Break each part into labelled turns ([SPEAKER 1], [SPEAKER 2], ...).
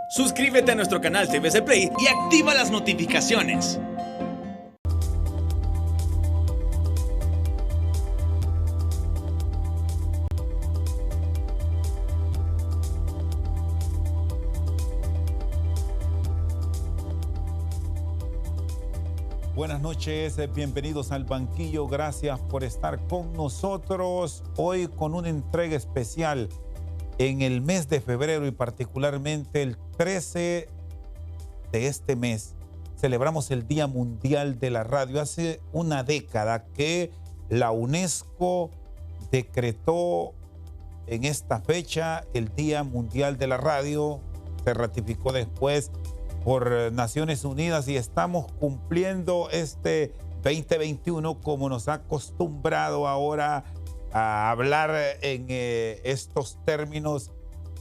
[SPEAKER 1] Suscríbete a nuestro canal TVC Play y activa las notificaciones.
[SPEAKER 2] Buenas noches, bienvenidos al banquillo, gracias por estar con nosotros hoy con una entrega especial en el mes de febrero y particularmente el 13 de este mes. Celebramos el Día Mundial de la Radio. Hace una década que la UNESCO decretó en esta fecha el Día Mundial de la Radio. Se ratificó después por Naciones Unidas y estamos cumpliendo este 2021 como nos ha acostumbrado ahora a hablar en estos términos,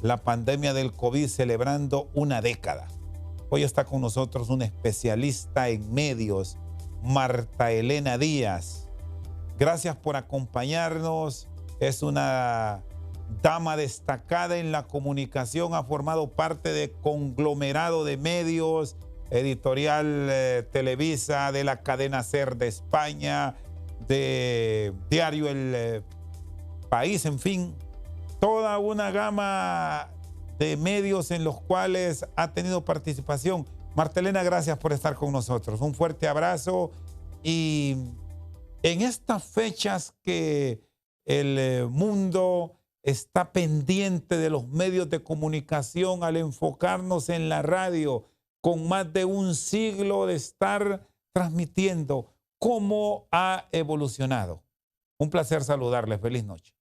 [SPEAKER 2] la pandemia del COVID celebrando una década. Hoy está con nosotros una especialista en medios, Marta Elena Díaz. Gracias por acompañarnos. Es una dama destacada en la comunicación, ha formado parte de conglomerado de medios, Editorial Televisa, de la cadena SER de España, de Diario El País, en fin, toda una gama de medios en los cuales ha tenido participación. Marta Elena, gracias por estar con nosotros. Un fuerte abrazo. Y en estas fechas que el mundo está pendiente de los medios de comunicación al enfocarnos en la radio, con más de un siglo de estar transmitiendo, ¿cómo ha evolucionado? Un placer saludarles. Feliz noche.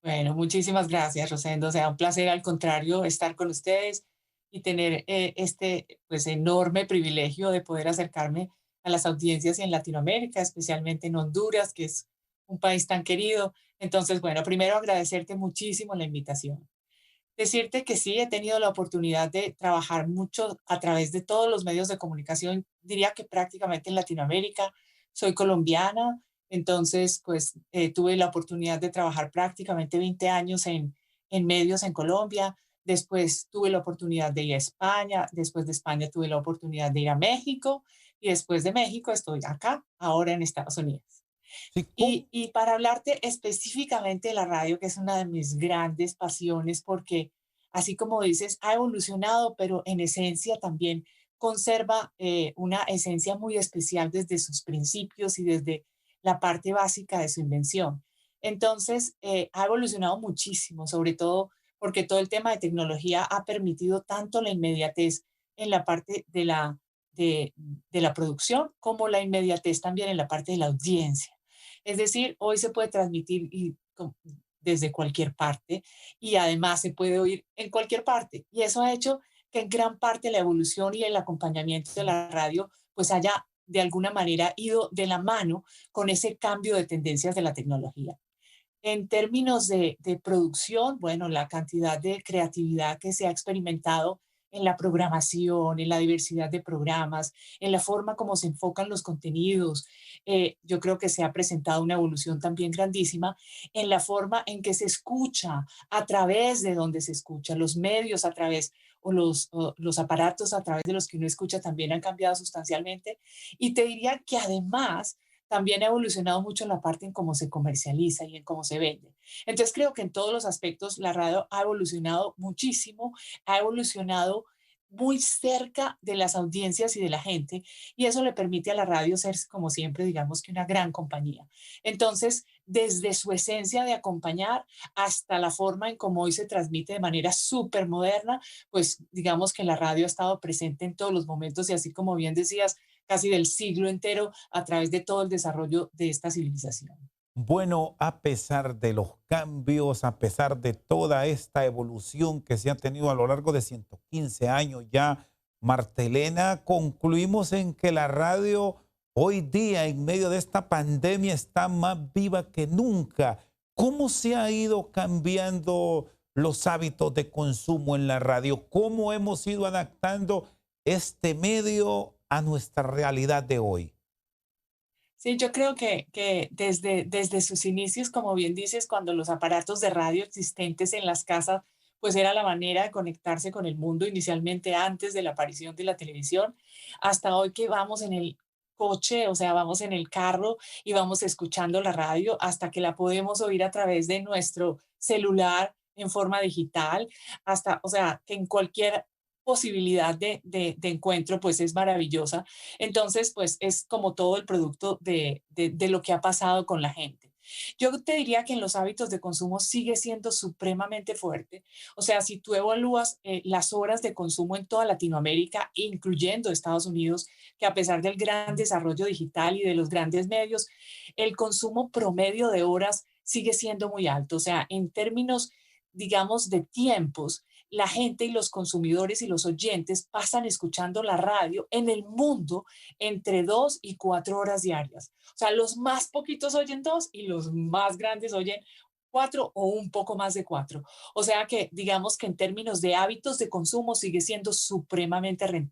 [SPEAKER 3] Bueno, muchísimas gracias, Rosendo. O sea, un placer, al contrario, estar con ustedes y tener este pues enorme privilegio de poder acercarme a las audiencias en Latinoamérica, especialmente en Honduras, que es un país tan querido. Entonces, bueno, primero agradecerte muchísimo la invitación. Decirte que sí, he tenido la oportunidad de trabajar mucho a través de todos los medios de comunicación, diría que prácticamente en Latinoamérica. Soy colombiana, entonces pues tuve la oportunidad de trabajar prácticamente 20 años en medios en Colombia. Después tuve la oportunidad de ir a España, después de España tuve la oportunidad de ir a México y después de México estoy acá, ahora en Estados Unidos.
[SPEAKER 2] Sí,
[SPEAKER 3] Y para hablarte específicamente de la radio, que es una de mis grandes pasiones, porque así como dices, ha evolucionado, pero en esencia también conserva una esencia muy especial desde sus principios y desde la parte básica de su invención. Entonces, ha evolucionado muchísimo, sobre todo porque todo el tema de tecnología ha permitido tanto la inmediatez en la parte de la producción como la inmediatez también en la parte de la audiencia. Es decir, hoy se puede transmitir desde cualquier parte y además se puede oír en cualquier parte. Y eso ha hecho que en gran parte la evolución y el acompañamiento de la radio pues haya de alguna manera ido de la mano con ese cambio de tendencias de la tecnología. En términos de producción, bueno, la cantidad de creatividad que se ha experimentado en la programación, en la diversidad de programas, en la forma como se enfocan los contenidos, yo creo que se ha presentado una evolución también grandísima en la forma en que se escucha, a través de donde se escucha, los medios a través o los aparatos a través de los que uno escucha también han cambiado sustancialmente. Y te diría que además también ha evolucionado mucho en la parte en cómo se comercializa y en cómo se vende. Entonces creo que en todos los aspectos la radio ha evolucionado muchísimo, ha evolucionado muy cerca de las audiencias y de la gente, y eso le permite a la radio ser, como siempre, digamos que una gran compañía. Entonces, desde su esencia de acompañar hasta la forma en cómo hoy se transmite de manera súper moderna, pues digamos que la radio ha estado presente en todos los momentos y así como bien decías, casi del siglo entero a través de todo el desarrollo de esta civilización.
[SPEAKER 2] bueno, a pesar de los cambios, a pesar de toda esta evolución que se ha tenido a lo largo de 115 años ya, Marta Elena, concluimos en que la radio hoy día, en medio de esta pandemia, está más viva que nunca. ¿Cómo se ha ido cambiando los hábitos de consumo en la radio? ¿Cómo hemos ido adaptando este medio a nuestra realidad de hoy?
[SPEAKER 3] Sí, yo creo que desde sus inicios, como bien dices, cuando los aparatos de radio existentes en las casas pues era la manera de conectarse con el mundo inicialmente antes de la aparición de la televisión, hasta hoy que vamos en el coche, o sea, vamos en el carro y vamos escuchando la radio hasta que la podemos oír a través de nuestro celular en forma digital, hasta, o sea, que en cualquier posibilidad de encuentro, pues es maravillosa. Entonces, pues es como todo el producto de lo que ha pasado con la gente. Yo te diría que en los hábitos de consumo sigue siendo supremamente fuerte. O sea, si tú evalúas las horas de consumo en toda Latinoamérica, incluyendo Estados Unidos, que a pesar del gran desarrollo digital y de los grandes medios, el consumo promedio de horas sigue siendo muy alto. O sea, en términos, digamos, de tiempos, la gente y los consumidores y los oyentes pasan escuchando la radio en el mundo entre 2 y 4 horas diarias. O sea, los más poquitos oyen 2 y los más grandes oyen 4 o un poco más de 4. O sea que digamos que en términos de hábitos de consumo sigue siendo supremamente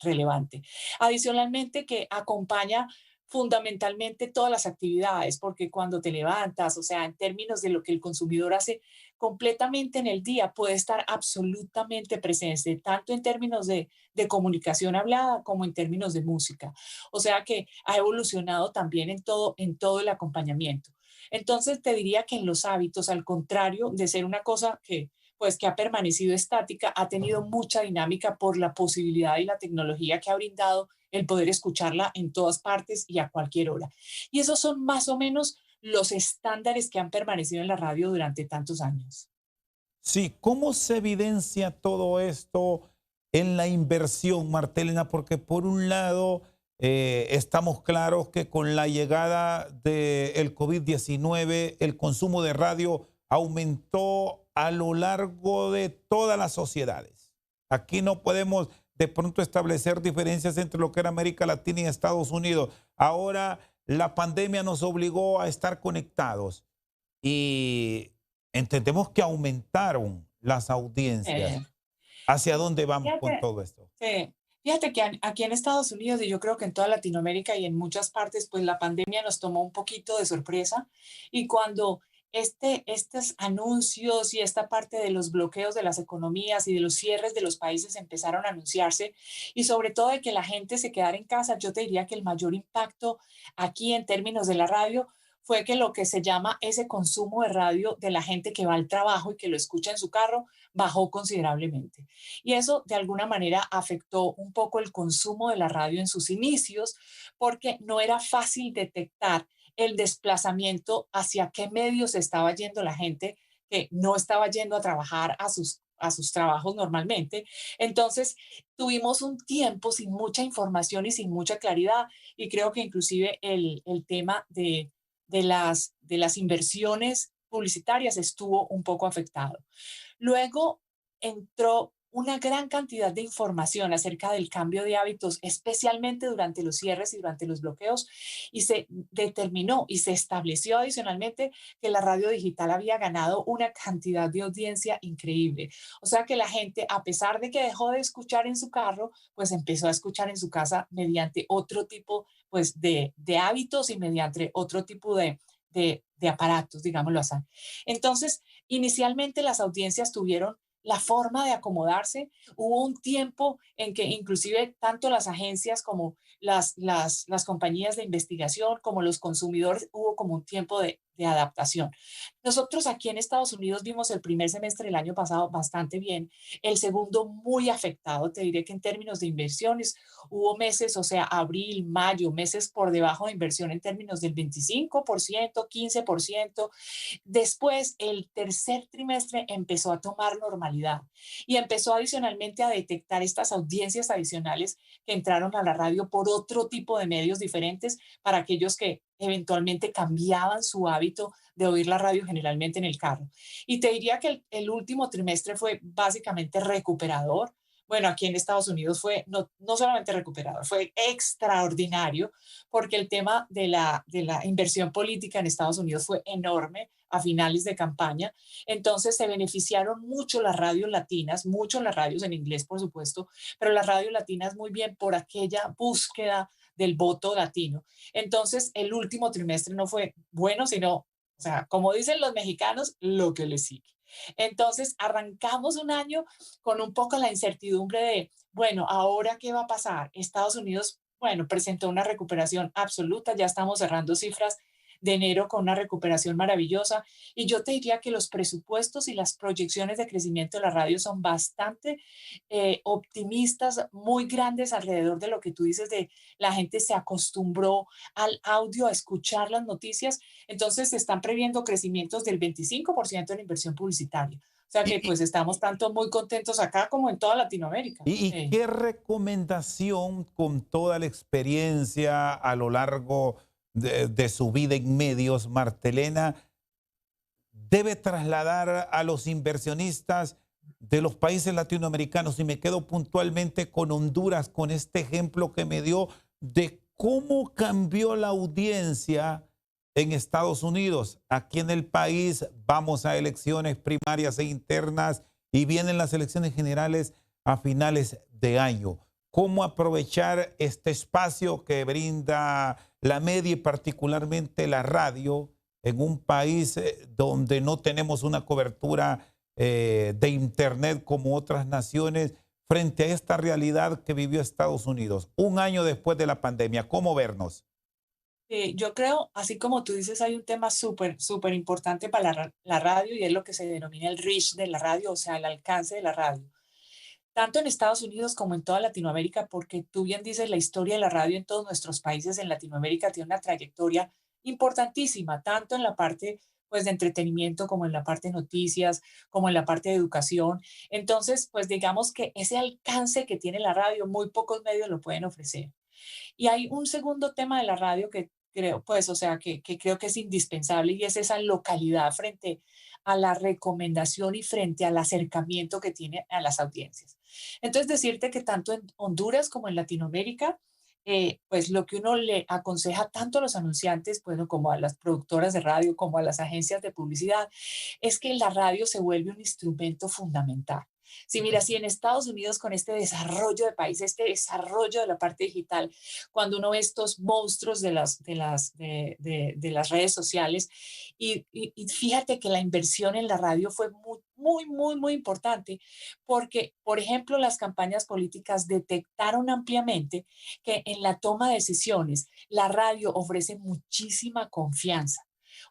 [SPEAKER 3] relevante. Adicionalmente que acompaña fundamentalmente todas las actividades, porque cuando te levantas, o sea, en términos de lo que el consumidor hace completamente en el día, puede estar absolutamente presente, tanto en términos de comunicación hablada como en términos de música. O sea que ha evolucionado también en todo el acompañamiento. Entonces, te diría que en los hábitos, al contrario de ser una cosa que pues que ha permanecido estática, ha tenido mucha dinámica por la posibilidad y la tecnología que ha brindado el poder escucharla en todas partes y a cualquier hora. Y esos son más o menos los estándares que han permanecido en la radio durante tantos años.
[SPEAKER 2] Sí, ¿cómo se evidencia todo esto en la inversión, Martelena? Porque por un lado, estamos claros que con la llegada del COVID-19, el consumo de radio aumentó a lo largo de todas las sociedades. Aquí no podemos de pronto establecer diferencias entre lo que era América Latina y Estados Unidos. Ahora la pandemia nos obligó a estar conectados y entendemos que aumentaron las
[SPEAKER 3] Eh,
[SPEAKER 2] audiencias. ¿Hacia dónde vamos con
[SPEAKER 3] fíjate,
[SPEAKER 2] todo esto?
[SPEAKER 3] sí, fíjate que aquí en Estados Unidos y yo creo que en toda Latinoamérica y en muchas partes, pues la pandemia nos tomó un poquito de sorpresa y cuando estos anuncios y esta parte de los bloqueos de las economías y de los cierres de los países empezaron a anunciarse y sobre todo de que la gente se quedara en casa, yo te diría que el mayor impacto aquí en términos de la radio fue que lo que se llama ese consumo de radio de la gente que va al trabajo y que lo escucha en su carro bajó considerablemente. Y eso de alguna manera afectó un poco el consumo de la radio en sus inicios porque no era fácil detectar el desplazamiento hacia qué medios estaba yendo la gente que no estaba yendo a trabajar a sus trabajos normalmente. Entonces, tuvimos un tiempo sin mucha información y sin mucha claridad y creo que inclusive el tema de las inversiones publicitarias estuvo un poco afectado. Luego entró una gran cantidad de información acerca del cambio de hábitos, especialmente durante los cierres y durante los bloqueos, y se determinó y se estableció adicionalmente que la radio digital había ganado una cantidad de audiencia increíble. O sea que la gente, a pesar de que dejó de escuchar en su carro, pues empezó a escuchar en su casa mediante otro tipo pues, de hábitos y mediante otro tipo de aparatos, digámoslo así. Entonces, inicialmente las audiencias tuvieron la forma de acomodarse. Hubo un tiempo en que inclusive tanto las agencias como las compañías de investigación, como los consumidores, hubo como un tiempo de adaptación. Nosotros aquí en Estados Unidos vimos el primer semestre del año pasado bastante bien, el segundo muy afectado. Te diré que en términos de inversiones hubo meses, o sea, abril, mayo, meses por debajo de inversión en términos del 25%, 15%. Después, el tercer trimestre empezó a tomar normalidad y empezó adicionalmente a detectar estas audiencias adicionales que entraron a la radio por otro tipo de medios diferentes para aquellos que eventualmente cambiaban su hábito de oír la radio generalmente en el carro. Y te diría que el último trimestre fue básicamente recuperador. Bueno, aquí en Estados Unidos fue no solamente recuperador, fue extraordinario porque el tema de la inversión política en Estados Unidos fue enorme a finales de campaña. Entonces se beneficiaron mucho las radios latinas, mucho las radios en inglés, por supuesto, pero las radios latinas muy bien por aquella búsqueda del voto latino. Entonces el último trimestre no fue bueno, sino, o sea, como dicen los mexicanos, lo que le sigue. Entonces, arrancamos un año con un poco la incertidumbre de, bueno, ¿ahora qué va a pasar? Estados Unidos, bueno, presentó una recuperación absoluta, ya estamos cerrando cifras de enero con una recuperación maravillosa. Y yo te diría que los presupuestos y las proyecciones de crecimiento de la radio son bastante optimistas, muy grandes alrededor de lo que tú dices de la gente se acostumbró al audio, a escuchar las noticias. Entonces se están previendo crecimientos del 25% en inversión publicitaria. O sea que
[SPEAKER 2] ¿Y,
[SPEAKER 3] pues estamos tanto muy contentos acá como en toda Latinoamérica.
[SPEAKER 2] y qué recomendación con toda la experiencia a lo largo de su vida en medios, Martelena, debe trasladar a los inversionistas de los países latinoamericanos? Y me quedo puntualmente con Honduras, con este ejemplo que me dio de cómo cambió la audiencia en Estados Unidos. Aquí en el país vamos a elecciones primarias e internas y vienen las elecciones generales a finales de año. ¿Cómo aprovechar este espacio que brinda la media y particularmente la radio en un país donde no tenemos una cobertura de Internet como otras naciones frente a esta realidad que vivió Estados Unidos un año después de la pandemia? ¿Cómo vernos?
[SPEAKER 3] Yo creo, así como tú dices, hay un tema súper, súper importante para la radio y es lo que se denomina el reach de la radio, o sea, el alcance de la radio. Tanto en Estados Unidos como en toda Latinoamérica, porque tú bien dices, la historia de la radio en todos nuestros países en Latinoamérica tiene una trayectoria importantísima, tanto en la parte pues de entretenimiento como en la parte de noticias, como en la parte de educación. Entonces, pues digamos que ese alcance que tiene la radio, muy pocos medios lo pueden ofrecer. Y hay un segundo tema de la radio que creo, pues, o sea, que creo que es indispensable y es esa localidad frente a la recomendación y frente al acercamiento que tiene a las audiencias. Entonces, decirte que tanto en Honduras como en Latinoamérica, pues lo que uno le aconseja tanto a los anunciantes, bueno, como a las productoras de radio, como a las agencias de publicidad, es que la radio se vuelve un instrumento fundamental. Sí, mira, si en Estados Unidos con este desarrollo de país, este desarrollo de la parte digital, cuando uno ve estos monstruos de las redes sociales, y fíjate que la inversión en la radio fue muy, muy, muy, muy importante, porque, por ejemplo, las campañas políticas detectaron ampliamente que en la toma de decisiones la radio ofrece muchísima confianza,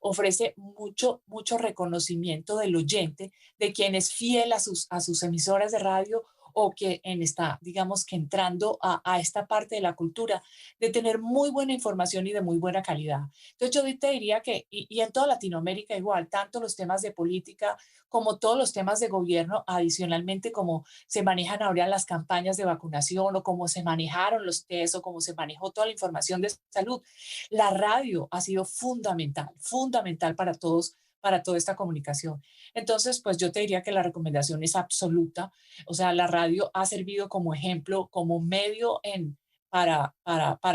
[SPEAKER 3] ofrece mucho, mucho reconocimiento del oyente, de quien es fiel a sus emisoras de radio o que está, digamos que entrando a esta parte de la cultura, de tener muy buena información y de muy buena calidad. Entonces yo te diría que, y en toda Latinoamérica igual, tanto los temas de política como todos los temas de gobierno, adicionalmente como se manejan ahora las campañas de vacunación o cómo se manejaron los test o cómo se manejó toda la información de salud, la radio ha sido fundamental, fundamental para todos, para toda esta comunicación. Entonces, pues yo te diría que la recomendación es absoluta. O sea, la radio ha servido como ejemplo, como medio para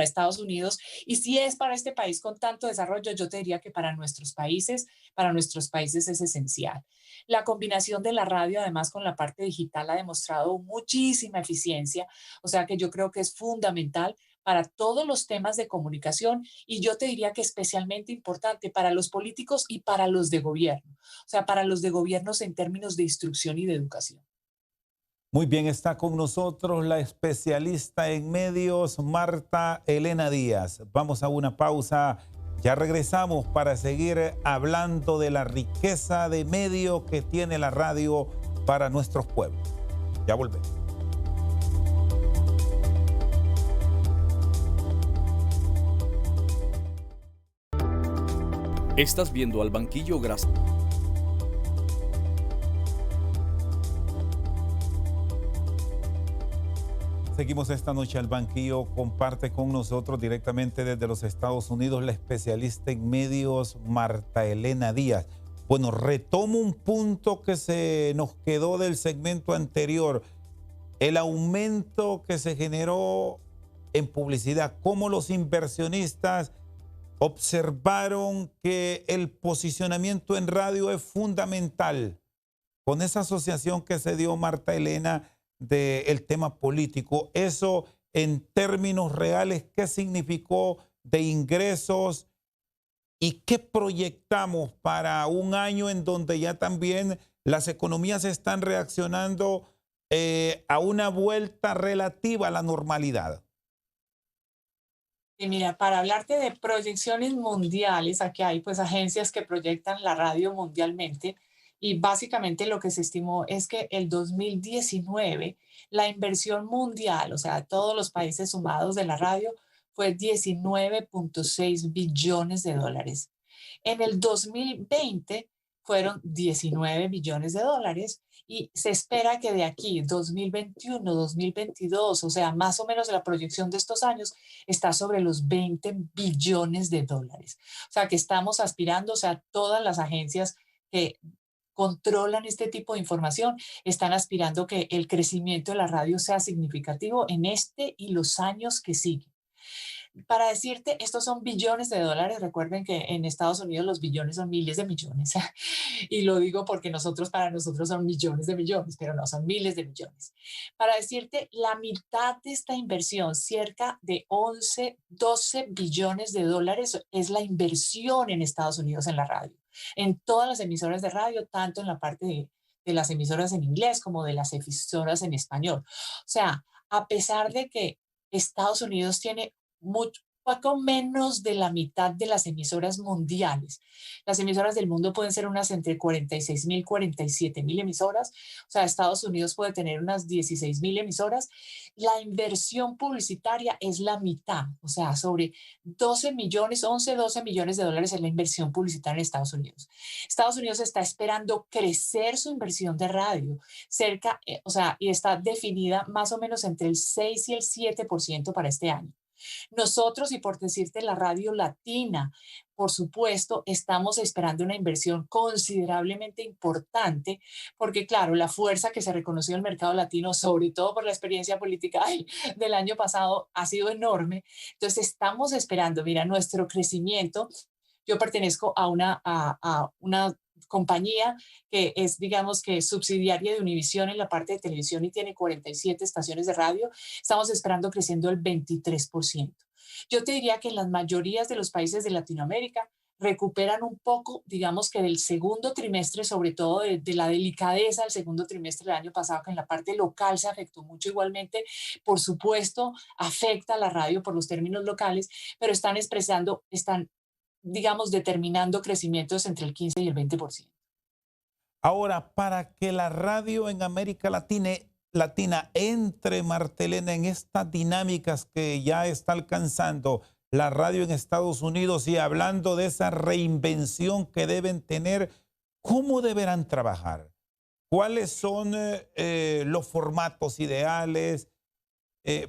[SPEAKER 3] Estados Unidos. Y si es para este país con tanto desarrollo, yo te diría que para nuestros países es esencial. La combinación de la radio, además, con la parte digital ha demostrado muchísima eficiencia. O sea que yo creo que es fundamental para todos los temas de comunicación y yo te diría que especialmente importante para los políticos y para los de gobierno, o sea, para los de gobiernos en términos de instrucción y de educación.
[SPEAKER 2] Muy bien, está con nosotros la especialista en medios, Marta Elena Díaz. Vamos a una pausa. Ya regresamos para seguir hablando de la riqueza de medios que tiene la radio para nuestros pueblos. Ya volvemos.
[SPEAKER 4] Estás viendo Al Banquillo gracias.
[SPEAKER 2] Seguimos esta noche al banquillo. Comparte con nosotros directamente desde los Estados Unidos la especialista en medios, Marta Elena Díaz. Bueno, retomo un punto que se nos quedó del segmento anterior. El aumento que se generó en publicidad. Cómo los inversionistas observaron que el posicionamiento en radio es fundamental. Con esa asociación que se dio, Marta Elena, del tema político, eso en términos reales, ¿qué significó de ingresos y qué proyectamos para un año en donde ya también las economías están reaccionando a una vuelta relativa a la normalidad?
[SPEAKER 3] Y mira, para hablarte de proyecciones mundiales, aquí hay pues agencias que proyectan la radio mundialmente y básicamente lo que se estimó es que el 2019 la inversión mundial, o sea, todos los países sumados de la radio, fue 19,6 billones de dólares. En el 2020 fueron 19 billones de dólares y se espera que de aquí, 2021, 2022, o sea, más o menos la proyección de estos años, está sobre los 20 billones de dólares. O sea, que estamos aspirando, o sea, todas las agencias que controlan este tipo de información están aspirando que el crecimiento de la radio sea significativo en este y los años que siguen. Para decirte, estos son billones de dólares. Recuerden que en Estados Unidos los billones son miles de millones. Y lo digo porque para nosotros son millones de millones, pero no son miles de millones. Para decirte, la mitad de esta inversión, cerca de 11, 12 billones de dólares, es la inversión en Estados Unidos en la radio, en todas las emisoras de radio, tanto en la parte de las emisoras en inglés como de las emisoras en español. O sea, a pesar de que Estados Unidos tiene poco menos de la mitad de las emisoras mundiales. Las emisoras del mundo pueden ser unas entre 46.000, 47.000 emisoras. O sea, Estados Unidos puede tener unas 16.000 emisoras. La inversión publicitaria es la mitad. O sea, sobre 12 millones, 11, 12 millones de dólares es la inversión publicitaria en Estados Unidos. Estados Unidos está esperando crecer su inversión de radio o sea, y está definida más o menos entre el 6 y el 7% para este año. Nosotros, y por decirte la radio latina, por supuesto, estamos esperando una inversión considerablemente importante, porque claro, la fuerza que se reconoció en el mercado latino, sobre todo por la experiencia política del año pasado, ha sido enorme. Entonces, estamos esperando, mira, nuestro crecimiento. Yo pertenezco a una compañía que es, digamos que subsidiaria de Univisión en la parte de televisión y tiene 47 estaciones de radio. Estamos esperando creciendo el 23%. Yo te diría que en las mayorías de los países de Latinoamérica recuperan un poco, digamos que del segundo trimestre, sobre todo de la delicadeza del segundo trimestre del año pasado, que en la parte local se afectó mucho igualmente. Por supuesto, afecta a la radio por los términos locales, pero están digamos, determinando crecimientos entre el 15 y el 20%.
[SPEAKER 2] Ahora, para que la radio en América Latina entre, Martelena, en estas dinámicas que ya está alcanzando la radio en Estados Unidos y hablando de esa reinvención que deben tener, ¿cómo deberán trabajar? ¿Cuáles son los formatos ideales?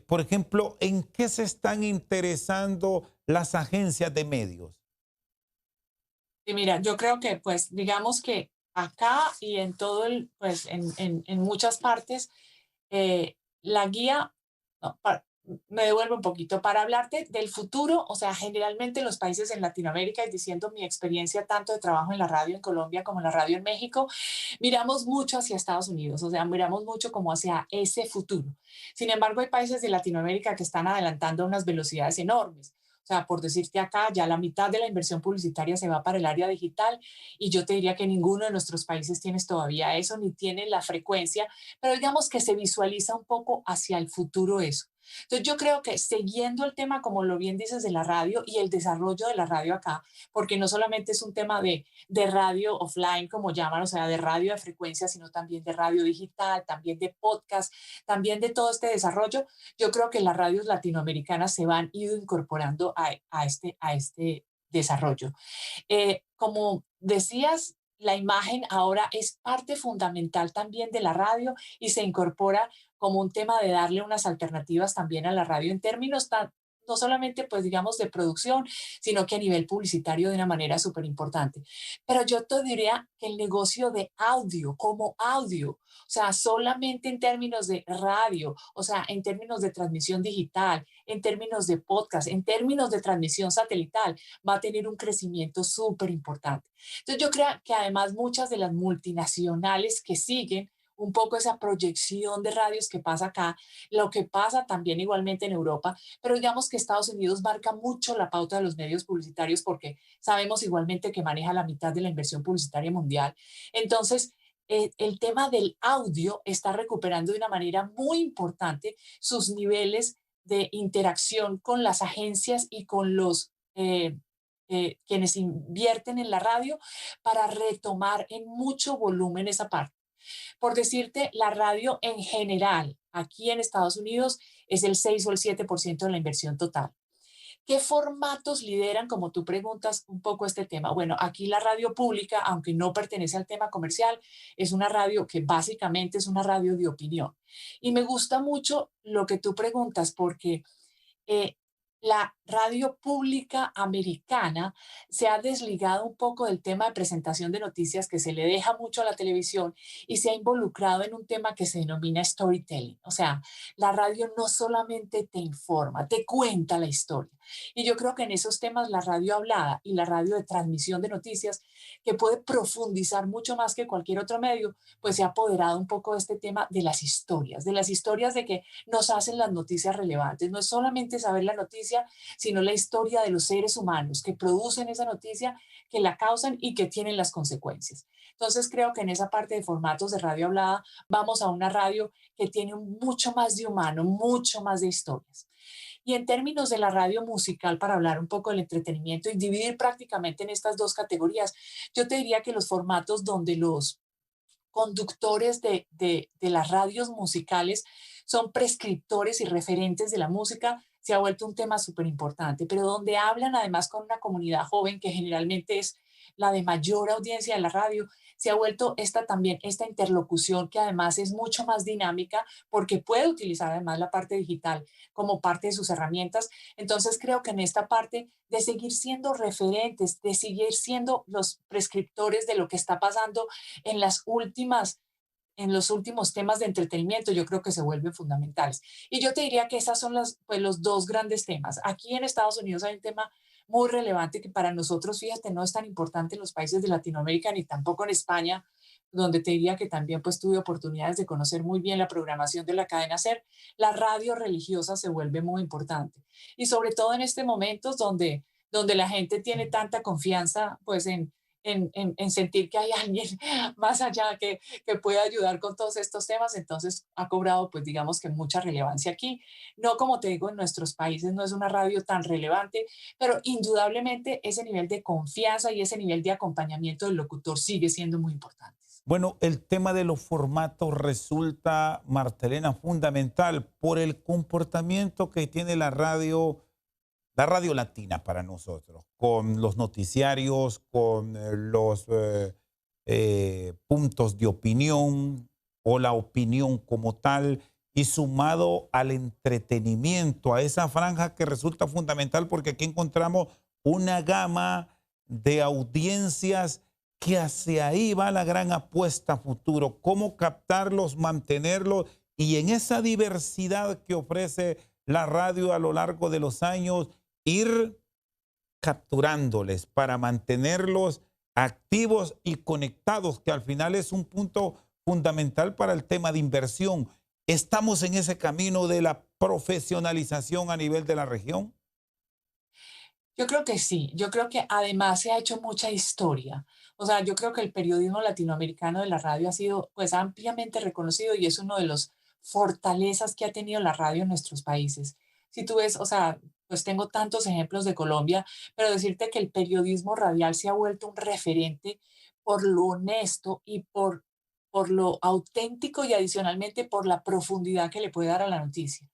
[SPEAKER 2] Por ejemplo, ¿en qué se están interesando las agencias de medios?
[SPEAKER 3] Y mira, yo creo que, pues, digamos que acá y en todo pues, en muchas partes, la guía, no, me devuelvo un poquito, para hablarte del futuro, o sea, generalmente en los países en Latinoamérica, y diciendo mi experiencia tanto de trabajo en la radio en Colombia como en la radio en México, miramos mucho hacia Estados Unidos, o sea, miramos mucho como hacia ese futuro. Sin embargo, hay países de Latinoamérica que están adelantando a unas velocidades enormes. O sea, por decirte acá, ya la mitad de la inversión publicitaria se va para el área digital y yo te diría que ninguno de nuestros países tiene todavía eso, ni tiene la frecuencia, pero digamos que se visualiza un poco hacia el futuro eso. Entonces yo creo que siguiendo el tema, como lo bien dices, de la radio y el desarrollo de la radio acá, porque no solamente es un tema de radio offline, como llaman, o sea, de radio de frecuencia, sino también de radio digital, también de podcast, también de todo este desarrollo, yo creo que las radios latinoamericanas se van ido incorporando a este desarrollo. Como decías, la imagen ahora es parte fundamental también de la radio y se incorpora como un tema de darle unas alternativas también a la radio en términos no solamente, pues digamos, de producción, sino que a nivel publicitario de una manera súper importante. Pero yo te diría que el negocio de audio, como audio, o sea, solamente en términos de radio, o sea, en términos de transmisión digital, en términos de podcast, en términos de transmisión satelital, va a tener un crecimiento súper importante. Entonces yo creo que además muchas de las multinacionales que siguen un poco esa proyección de radios que pasa acá, lo que pasa también igualmente en Europa, pero digamos que Estados Unidos marca mucho la pauta de los medios publicitarios porque sabemos igualmente que maneja la mitad de la inversión publicitaria mundial. Entonces, el tema del audio está recuperando de una manera muy importante sus niveles de interacción con las agencias y con los quienes invierten en la radio para retomar en mucho volumen esa parte. Por decirte, la radio en general, aquí en Estados Unidos, es el 6 o el 7% de la inversión total. ¿Qué formatos lideran, como tú preguntas, un poco este tema? Bueno, aquí la radio pública, aunque no pertenece al tema comercial, es una radio que básicamente es una radio de opinión. Y me gusta mucho lo que tú preguntas porque eh, la radio pública americana se ha desligado un poco del tema de presentación de noticias que se le deja mucho a la televisión y se ha involucrado en un tema que se denomina storytelling. O sea, la radio no solamente te informa, te cuenta la historia. Y yo creo que en esos temas la radio hablada y la radio de transmisión de noticias, que puede profundizar mucho más que cualquier otro medio, pues se ha apoderado un poco de este tema de las historias de que nos hacen las noticias relevantes. No es solamente saber la noticia, sino la historia de los seres humanos que producen esa noticia, que la causan y que tienen las consecuencias. Entonces creo que en esa parte de formatos de radio hablada vamos a una radio que tiene mucho más de humano, mucho más de historias. Y en términos de la radio musical, para hablar un poco del entretenimiento y dividir prácticamente en estas dos categorías, yo te diría que los formatos donde los conductores de las radios musicales son prescriptores y referentes de la música, se ha vuelto un tema súper importante, pero donde hablan además con una comunidad joven que generalmente es la de mayor audiencia de la radio, se ha vuelto esta también, esta interlocución que además es mucho más dinámica porque puede utilizar además la parte digital como parte de sus herramientas. Entonces creo que en esta parte de seguir siendo referentes, de seguir siendo los prescriptores de lo que está pasando en las últimas en los últimos temas de entretenimiento, yo creo que se vuelven fundamentales. Y yo te diría que esas son pues, los dos grandes temas. Aquí en Estados Unidos hay un tema muy relevante que para nosotros, fíjate, no es tan importante en los países de Latinoamérica ni tampoco en España, donde te diría que también pues tuve oportunidades de conocer muy bien la programación de la cadena SER. La radio religiosa se vuelve muy importante. Y sobre todo en este momento donde la gente tiene tanta confianza pues en sentir que hay alguien más allá que puede ayudar con todos estos temas, entonces ha cobrado, pues digamos que mucha relevancia aquí. No, como te digo, en nuestros países no es una radio tan relevante, pero indudablemente ese nivel de confianza y ese nivel de acompañamiento del locutor sigue siendo muy importante.
[SPEAKER 2] Bueno, el tema de los formatos resulta, Martelena, fundamental por el comportamiento que tiene la radio latina para nosotros, con los noticiarios, con los puntos de opinión o la opinión como tal, y sumado al entretenimiento, a esa franja que resulta fundamental porque aquí encontramos una gama de audiencias que hacia ahí va la gran apuesta a futuro, cómo captarlos, mantenerlos y en esa diversidad que ofrece la radio a lo largo de los años, ir capturándoles para mantenerlos activos y conectados, que al final es un punto fundamental para el tema de inversión. ¿Estamos en ese camino de la profesionalización a nivel de la región?
[SPEAKER 3] Yo creo que sí, yo creo que además se ha hecho mucha historia. O sea, yo creo que el periodismo latinoamericano de la radio ha sido pues ampliamente reconocido y es uno de los fortalezas que ha tenido la radio en nuestros países. Si tú ves, o sea, pues tengo tantos ejemplos de Colombia, pero decirte que el periodismo radial se ha vuelto un referente por lo honesto y por lo auténtico y adicionalmente por la profundidad que le puede dar a la noticia.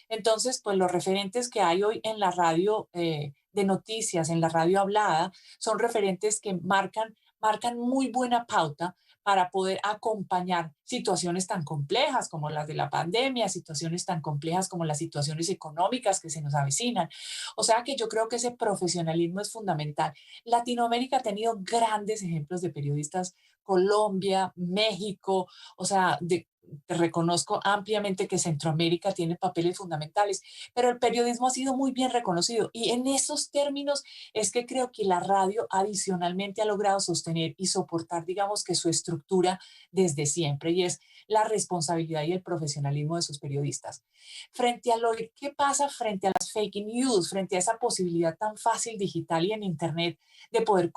[SPEAKER 3] Entonces, pues los referentes que hay hoy en la radio de noticias, en la radio hablada, son referentes que marcan muy buena pauta para poder acompañar situaciones tan complejas como las de la pandemia, situaciones tan complejas como las situaciones económicas que se nos avecinan. O sea que yo creo que ese profesionalismo es fundamental. Latinoamérica ha tenido grandes ejemplos de periodistas, Colombia, México, o sea, te reconozco ampliamente que Centroamérica tiene papeles fundamentales, pero el periodismo ha sido muy bien reconocido y en esos términos es que creo que la radio adicionalmente ha logrado sostener y soportar, digamos que su estructura desde siempre y es la responsabilidad y el profesionalismo de sus periodistas. Frente a lo que pasa frente a las fake news, frente a esa posibilidad tan fácil digital y en Internet de poder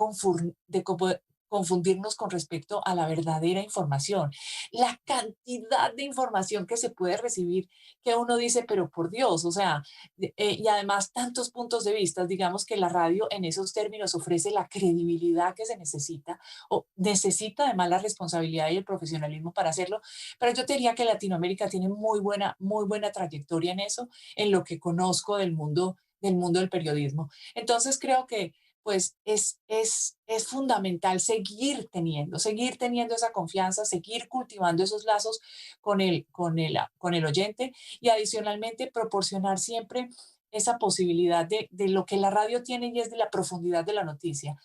[SPEAKER 3] confundirnos con respecto a la verdadera información. La cantidad de información que se puede recibir que uno dice, pero por Dios, o sea, y además tantos puntos de vista, digamos que la radio en esos términos ofrece la credibilidad que se necesita o necesita además la responsabilidad y el profesionalismo para hacerlo, pero yo te diría que Latinoamérica tiene muy buena trayectoria en eso, en lo que conozco del mundo del periodismo. Entonces creo que pues es fundamental seguir teniendo esa confianza, seguir cultivando esos lazos con el oyente y adicionalmente proporcionar siempre esa posibilidad de lo que la radio tiene y es de la profundidad de la noticia.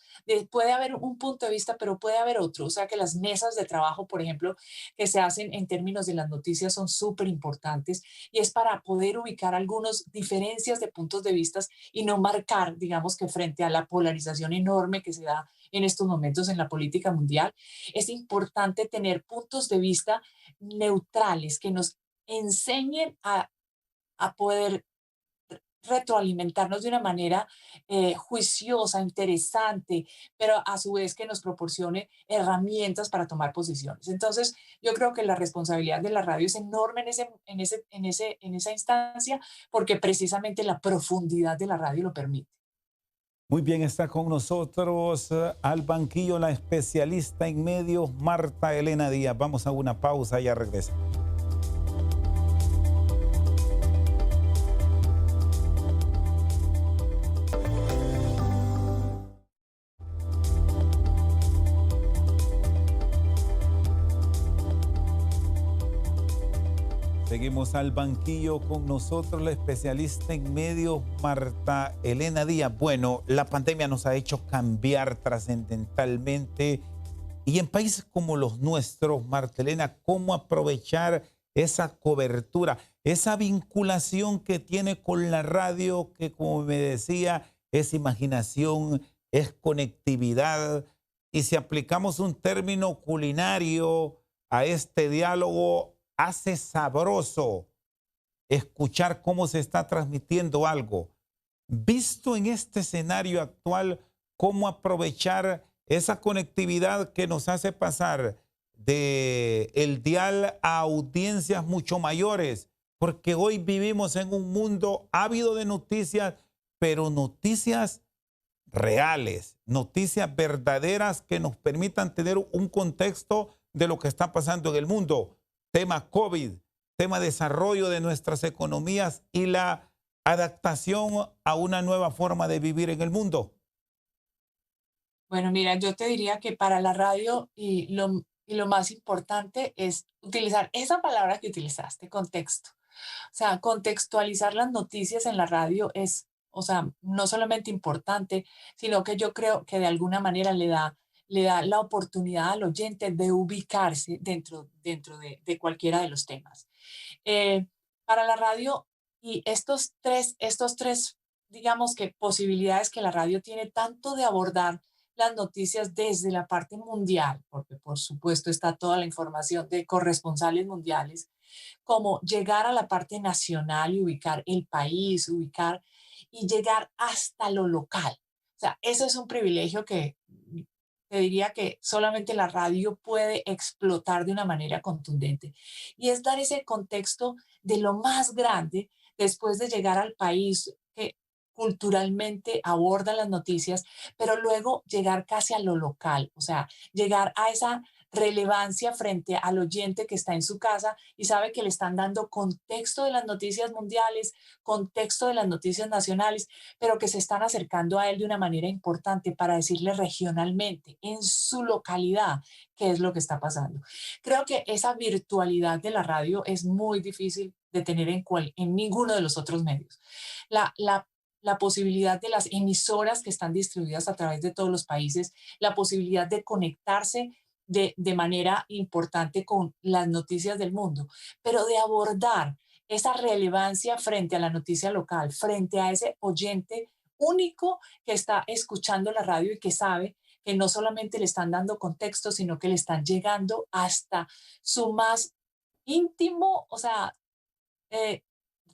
[SPEAKER 3] Puede haber un punto de vista, pero puede haber otro. O sea que las mesas de trabajo, por ejemplo, que se hacen en términos de las noticias son súper importantes y es para poder ubicar algunas diferencias de puntos de vista y no marcar, digamos que frente a la polarización enorme que se da en estos momentos en la política mundial, es importante tener puntos de vista neutrales que nos enseñen a poder retroalimentarnos de una manera juiciosa, interesante, pero a su vez que nos proporcione herramientas para tomar posiciones. Entonces, yo creo que la responsabilidad de la radio es enorme en esa instancia, porque precisamente la profundidad de la radio lo permite.
[SPEAKER 2] Muy bien, está con nosotros al banquillo la especialista en medios, Marta Elena Díaz. Vamos a una pausa y ya regresa. Seguimos al banquillo con nosotros, la especialista en medios, Marta Elena Díaz. Bueno, la pandemia nos ha hecho cambiar trascendentalmente y en países como los nuestros, Marta Elena, ¿cómo aprovechar esa cobertura, esa vinculación que tiene con la radio, que como me decía, es imaginación, es conectividad? Y si aplicamos un término culinario a este diálogo, hace sabroso escuchar cómo se está transmitiendo algo. Visto en este escenario actual, cómo aprovechar esa conectividad que nos hace pasar de el dial a audiencias mucho mayores, porque hoy vivimos en un mundo ávido de noticias, pero noticias reales, noticias verdaderas que nos permitan tener un contexto de lo que está pasando en el mundo. Tema COVID, tema desarrollo de nuestras economías y la adaptación a una nueva forma de vivir en el mundo.
[SPEAKER 3] Bueno, mira, yo te diría que para la radio y lo más importante es utilizar esa palabra que utilizaste, contexto. O sea, contextualizar las noticias en la radio es, o sea, no solamente importante, sino que yo creo que de alguna manera le da la oportunidad al oyente de ubicarse dentro de cualquiera de los temas. Eh, para la radio y estos tres, digamos que posibilidades que la radio tiene, tanto de abordar las noticias desde la parte mundial, porque por supuesto está toda la información de corresponsales mundiales, como llegar a la parte nacional y ubicar el país, ubicar y llegar hasta lo local. O sea, eso es un privilegio que te diría que solamente la radio puede explotar de una manera contundente. Y es dar ese contexto de lo más grande después de llegar al país que culturalmente aborda las noticias, pero luego llegar casi a lo local, o sea, llegar a esa relevancia frente al oyente que está en su casa y sabe que le están dando contexto de las noticias mundiales, contexto de las noticias nacionales, pero que se están acercando a él de una manera importante para decirle regionalmente, en su localidad, qué es lo que está pasando. Creo que esa virtualidad de la radio es muy difícil de tener en ninguno de los otros medios. La, la la posibilidad de las emisoras que están distribuidas a través de todos los países, la posibilidad de conectarse de manera importante con las noticias del mundo, pero de abordar esa relevancia frente a la noticia local, frente a ese oyente único que está escuchando la radio y que sabe que no solamente le están dando contexto, sino que le están llegando hasta su más íntimo, o sea, eh,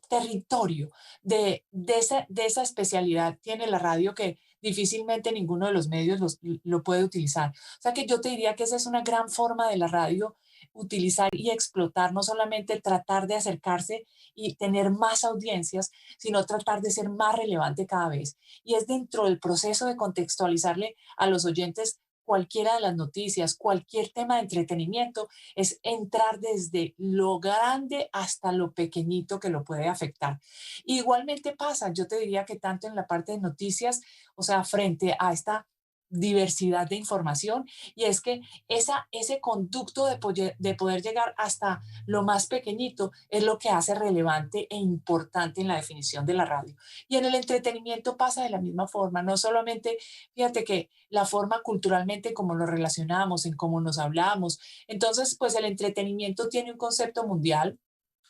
[SPEAKER 3] territorio de esa especialidad tiene la radio que difícilmente ninguno de los medios lo puede utilizar. O sea que yo te diría que esa es una gran forma de la radio, utilizar y explotar, no solamente tratar de acercarse y tener más audiencias, sino tratar de ser más relevante cada vez. Y es dentro del proceso de contextualizarle a los oyentes cualquiera de las noticias, cualquier tema de entretenimiento, es entrar desde lo grande hasta lo pequeñito que lo puede afectar. Igualmente pasa, yo te diría que tanto en la parte de noticias, o sea, frente a esta diversidad de información, y es que ese conducto de poder llegar hasta lo más pequeñito es lo que hace relevante e importante en la definición de la radio. Y en el entretenimiento pasa de la misma forma, no solamente, fíjate que la forma culturalmente como lo relacionamos, en cómo nos hablamos, entonces pues el entretenimiento tiene un concepto mundial,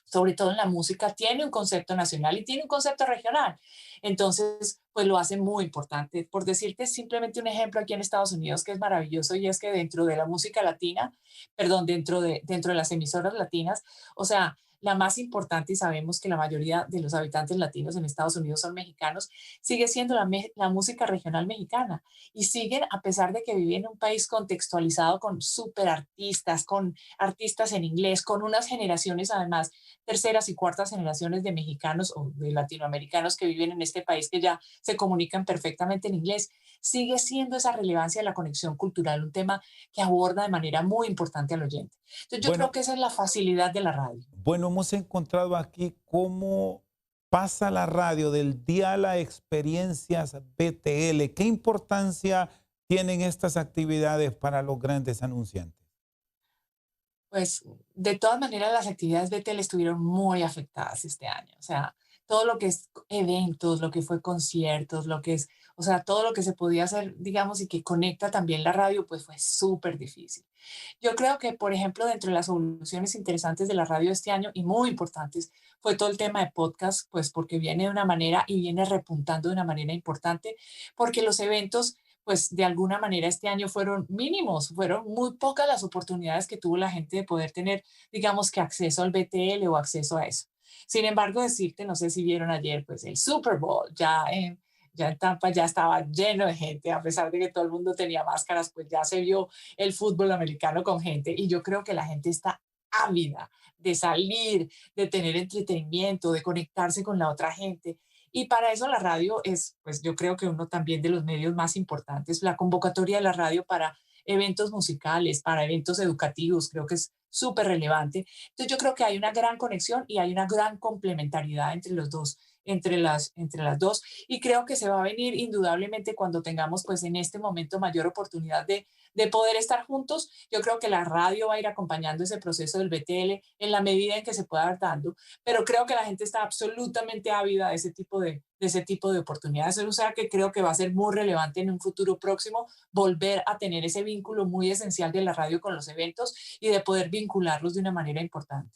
[SPEAKER 3] sobre todo en la música, tiene un concepto nacional y tiene un concepto regional. Entonces, pues lo hace muy importante. Por decirte simplemente un ejemplo aquí en Estados Unidos que es maravilloso y es que dentro de la música latina, perdón, dentro de las emisoras latinas, o sea, la más importante, y sabemos que la mayoría de los habitantes latinos en Estados Unidos son mexicanos, sigue siendo la música regional mexicana. Y siguen, a pesar de que viven en un país contextualizado con súper artistas, con artistas en inglés, con unas generaciones además terceras y cuartas generaciones de mexicanos o de latinoamericanos que viven en este país que ya se comunican perfectamente en inglés, sigue siendo esa relevancia de la conexión cultural un tema que aborda de manera muy importante al oyente. Entonces yo creo
[SPEAKER 2] Bueno,
[SPEAKER 3] que esa es la facilidad de la radio.
[SPEAKER 2] bueno, hemos encontrado aquí cómo pasa la radio del dial a experiencias BTL. ¿Qué importancia tienen estas actividades para los grandes anunciantes?
[SPEAKER 3] Pues de todas maneras las actividades BTL estuvieron muy afectadas este año. O sea, todo lo que es eventos, lo que fue conciertos, lo que es, o sea, todo lo que se podía hacer, digamos, y que conecta también la radio, pues fue súper difícil. Yo creo que, por ejemplo, dentro de las evoluciones interesantes de la radio este año y muy importantes, fue todo el tema de podcast, pues porque viene de una manera y viene repuntando de una manera importante, porque los eventos pues de alguna manera este año fueron mínimos, fueron muy pocas las oportunidades que tuvo la gente de poder tener, digamos que acceso al BTL o acceso a eso. Sin embargo, decirte, no sé si vieron ayer, pues el Super Bowl ya en Tampa ya estaba lleno de gente, a pesar de que todo el mundo tenía máscaras, pues ya se vio el fútbol americano con gente y yo creo que la gente está ávida de salir, de tener entretenimiento, de conectarse con la otra gente. Y para eso la radio es, pues yo creo que uno también de los medios más importantes, la convocatoria de la radio para eventos musicales, para eventos educativos, creo que es súper relevante. Entonces yo creo que hay una gran conexión y hay una gran complementariedad entre los dos, entre las dos, y creo que se va a venir indudablemente cuando tengamos pues en este momento mayor oportunidad de poder estar juntos. Yo creo que la radio va a ir acompañando ese proceso del BTL en la medida en que se pueda dar dando, pero creo que la gente está absolutamente ávida de ese tipo de oportunidades. O sea que creo que va a ser muy relevante en un futuro próximo volver a tener ese vínculo muy esencial de la radio con los eventos y de poder vincularlos de una manera importante.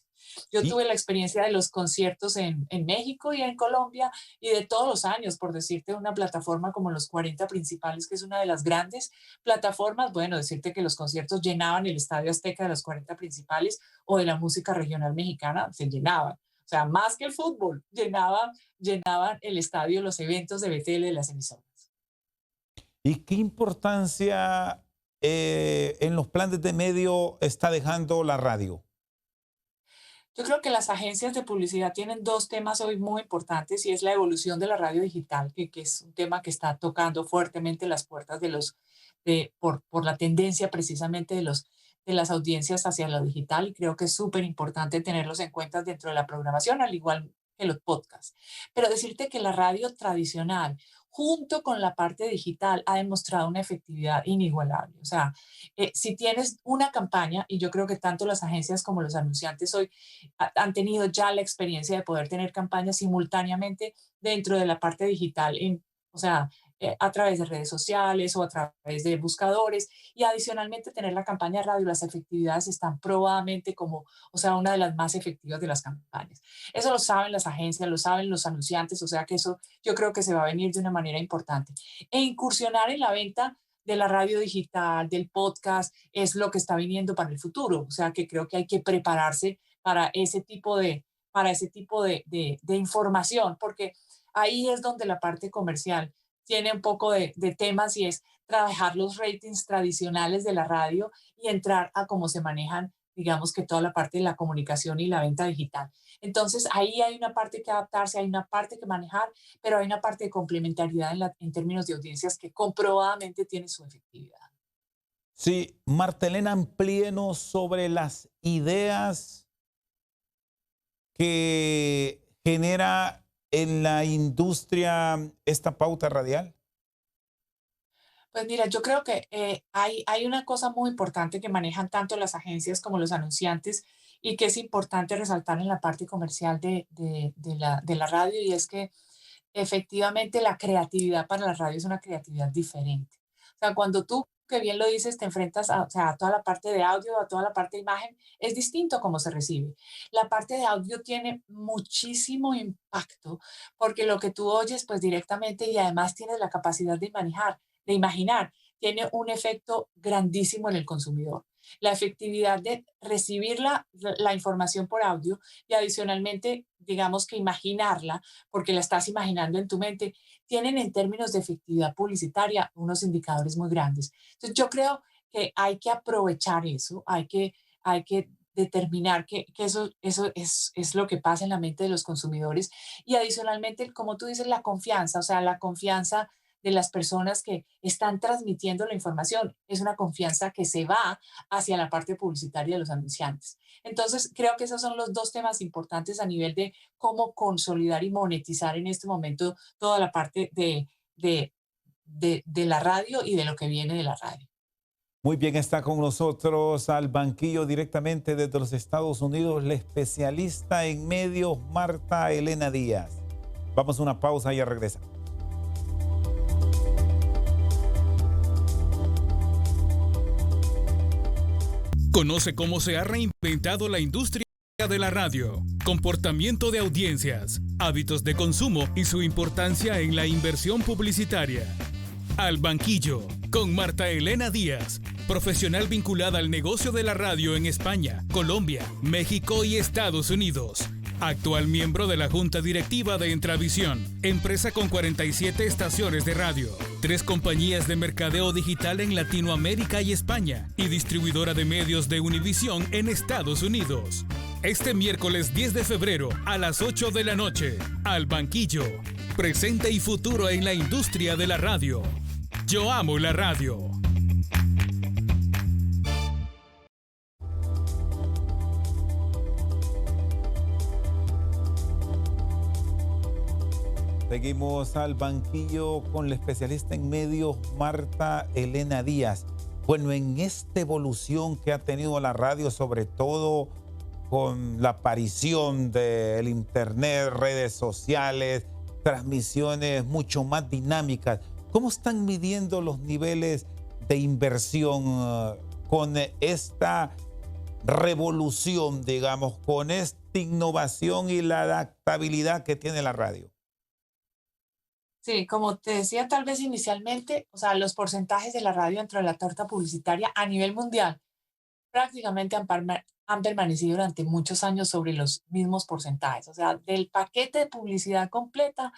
[SPEAKER 3] Yo
[SPEAKER 2] Y
[SPEAKER 3] tuve la experiencia de los conciertos en México y en Colombia y de todos los años, por decirte, una plataforma como los 40 Principales, que es una de las grandes plataformas, bueno, decirte que los conciertos llenaban el Estadio Azteca de los 40 Principales o de la música regional mexicana, se llenaban. O sea, más que el fútbol, llenaban el estadio, los eventos de BTL de las emisoras.
[SPEAKER 2] ¿Y qué importancia en los planes de medio está dejando la radio?
[SPEAKER 3] Yo creo que las agencias de publicidad tienen dos temas hoy muy importantes y es la evolución de la radio digital, que es un tema que está tocando fuertemente las puertas por la tendencia precisamente de las audiencias hacia lo digital y creo que es súper importante tenerlos en cuenta dentro de la programación, al igual que los podcasts. Pero decirte que la radio tradicional, junto con la parte digital, ha demostrado una efectividad inigualable. O sea, si tienes una campaña, y yo creo que tanto las agencias como los anunciantes hoy han tenido ya la experiencia de poder tener campañas simultáneamente dentro de la parte digital, o sea, a través de redes sociales o a través de buscadores y adicionalmente tener la campaña de radio, las efectividades están probadamente como, o sea, una de las más efectivas de las campañas. Eso lo saben las agencias, lo saben los anunciantes, o sea que eso yo creo que se va a venir de una manera importante. E incursionar en la venta de la radio digital, del podcast, es lo que está viniendo para el futuro. O sea que creo que hay que prepararse para ese tipo para ese tipo de información, porque ahí es donde la parte comercial tiene un poco de temas y es trabajar los ratings tradicionales de la radio y entrar a cómo se manejan, digamos que toda la parte de la comunicación y la venta digital. Entonces, ahí hay una parte que adaptarse, hay una parte que manejar, pero hay una parte de complementariedad en términos de audiencias que comprobadamente tiene su efectividad.
[SPEAKER 2] Sí, Martelena, amplíenos sobre las ideas que genera en la industria esta pauta radial.
[SPEAKER 3] Pues mira, yo creo que hay una cosa muy importante que manejan tanto las agencias como los anunciantes y que es importante resaltar en la parte comercial de la radio y es que efectivamente la creatividad para la radio es una creatividad diferente. O sea, cuando tú, que bien lo dices, te enfrentas a, o sea, a toda la parte de audio, a toda la parte de imagen, es distinto cómo se recibe. La parte de audio tiene muchísimo impacto porque lo que tú oyes, pues directamente y además tienes la capacidad de manejar, de imaginar, tiene un efecto grandísimo en el consumidor. La efectividad de recibir la información por audio y adicionalmente, digamos que imaginarla, porque la estás imaginando en tu mente, tienen en términos de efectividad publicitaria unos indicadores muy grandes. Entonces, yo creo que hay que aprovechar eso, hay que determinar que eso es lo que pasa en la mente de los consumidores y adicionalmente, como tú dices, la confianza, o sea, la confianza de las personas que están transmitiendo la información. Es una confianza que se va hacia la parte publicitaria de los anunciantes. Entonces, creo que esos son los dos temas importantes a nivel de cómo consolidar y monetizar en este momento toda la parte de la radio y de lo que viene de la radio.
[SPEAKER 2] Muy bien, está con nosotros al banquillo directamente desde los Estados Unidos, la especialista en medios, Marta Elena Díaz. Vamos a una pausa y ya regresamos.
[SPEAKER 5] Conoce cómo se ha reinventado la industria de la radio, comportamiento de audiencias, hábitos de consumo y su importancia en la inversión publicitaria. Al banquillo, con Marta Elena Díaz, profesional vinculada al negocio de la radio en España, Colombia, México y Estados Unidos. Actual miembro de la Junta Directiva de Entravisión, empresa con 47 estaciones de radio, 3 compañías de mercadeo digital en Latinoamérica y España y distribuidora de medios de Univisión en Estados Unidos. Este miércoles 10 de febrero a las 8 de la noche, Al Banquillo, presente y futuro en la industria de la radio. Yo amo la radio.
[SPEAKER 2] Seguimos al banquillo con la especialista en medios, Marta Elena Díaz. Bueno, en esta evolución que ha tenido la radio, sobre todo con la aparición del internet, redes sociales, transmisiones mucho más dinámicas, ¿cómo están midiendo los niveles de inversión con esta revolución, digamos, con esta innovación y la adaptabilidad que tiene la radio?
[SPEAKER 3] Sí, como te decía tal vez inicialmente, o sea, los porcentajes de la radio dentro de la torta publicitaria a nivel mundial prácticamente han permanecido durante muchos años sobre los mismos porcentajes. O sea, del paquete de publicidad completa,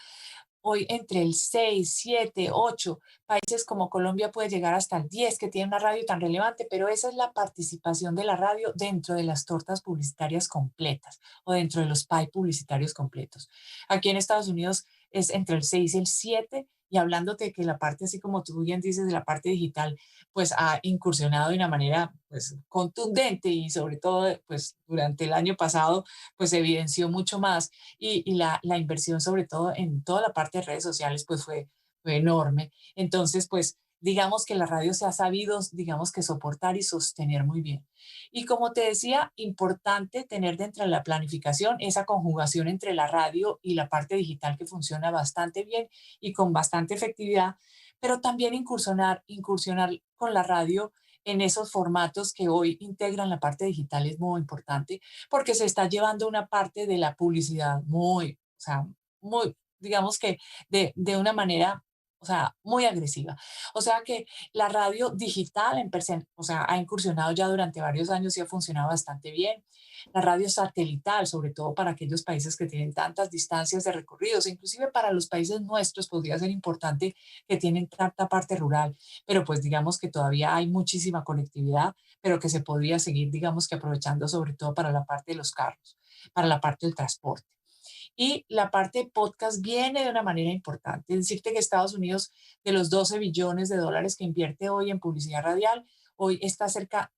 [SPEAKER 3] hoy entre el 6, 7, 8 países como Colombia puede llegar hasta el 10 que tiene una radio tan relevante, pero esa es la participación de la radio dentro de las tortas publicitarias completas o dentro de los pie publicitarios completos. Aquí en Estados Unidos es entre el 6 y el 7 y hablándote de que la parte, así como tú bien dices, de la parte digital, pues ha incursionado de una manera pues contundente y sobre todo pues durante el año pasado pues se evidenció mucho más y la inversión sobre todo en toda la parte de redes sociales pues fue enorme. Entonces pues digamos que la radio se ha sabido, digamos que soportar y sostener muy bien. Y como te decía, importante tener dentro de la planificación esa conjugación entre la radio y la parte digital que funciona bastante bien y con bastante efectividad, pero también incursionar con la radio en esos formatos que hoy integran la parte digital es muy importante porque se está llevando una parte de la publicidad muy, o sea, muy, digamos que de una manera o sea, muy agresiva. O sea que la radio digital o sea, ha incursionado ya durante varios años y ha funcionado bastante bien. La radio satelital, sobre todo para aquellos países que tienen tantas distancias de recorridos, inclusive para los países nuestros podría ser importante que tienen tanta parte rural, pero pues digamos que todavía hay muchísima conectividad, pero que se podría seguir, digamos que aprovechando sobre todo para la parte de los carros, para la parte del transporte. Y la parte de podcast viene de una manera importante. Es decirte que Estados Unidos, de los 12 billones de dólares que invierte hoy en publicidad radial, hoy está